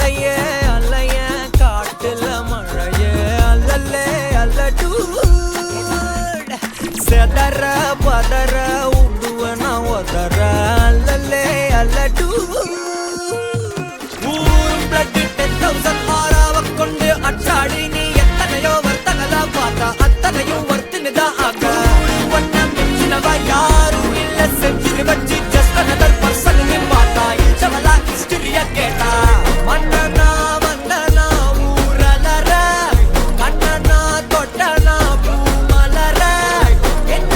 அலையே அலைய காட்டுல மழையே அல்லல்லே அல்லடூ செதற பதற உடுவன ஒதற அல்லல்லே அல்லடூ ஊரும் பிளட் 10,000 ஆறாவ கொண்டு அச்சாடி நீ எத்தனையோ வர்த்தகதா பார்த்தா அத்தனையும் வர்த்தினுதான் ஆக ஒன்ன மிஞ்சினவ யாரும் இல்ல செஞ்சு வச்சு ஜஸ்ட் அனதர் பர்சன் நீ பார்த்தா இச்சவலா ஹிஸ்டரிய கேட்டா மன்னனா வந்தனா ஊரலர கண்ணனா தொட்டனா பூமலர என்ன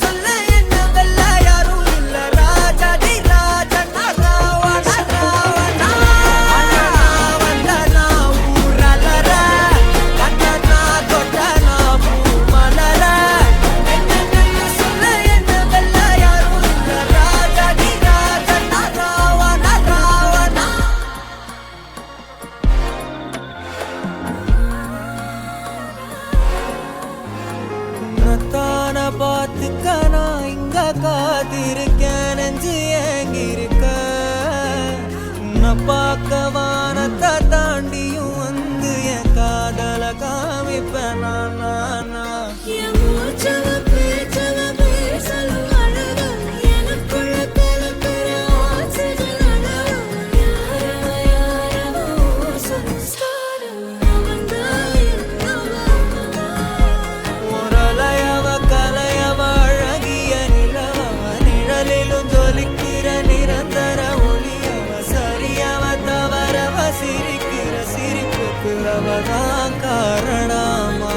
சொல்ல என்ன வெல்ல யாரும் இல்ல ராஜாதி ராஜனா ராவண ராவணா வந்தனா ஊரலர கண்ணனா தொட்டனா பூமலர என்ன சொல்ல என்ன வெல்ல யாரும் இல்ல ராஜாதி ராஜனா ராவண ராவணா உன்னத்தான பார்த்துக்க நான் இங்க காத்திருக்கேன் நெஞ்சு ஏங்கிருக்க உன்னை பார்க்க வானத்தை தாண்டியும் வந்து என் காதல காமிப்பேன் நான் ஒரலையவ கலையவ அழகிய நிலவவ நிழலிலும் ஜொலிக்கிற நிரந்தர ஒளியவ சரியவ தவறவ சிரிக்கிற சிரிப்புக்கு அவதான் காரணமா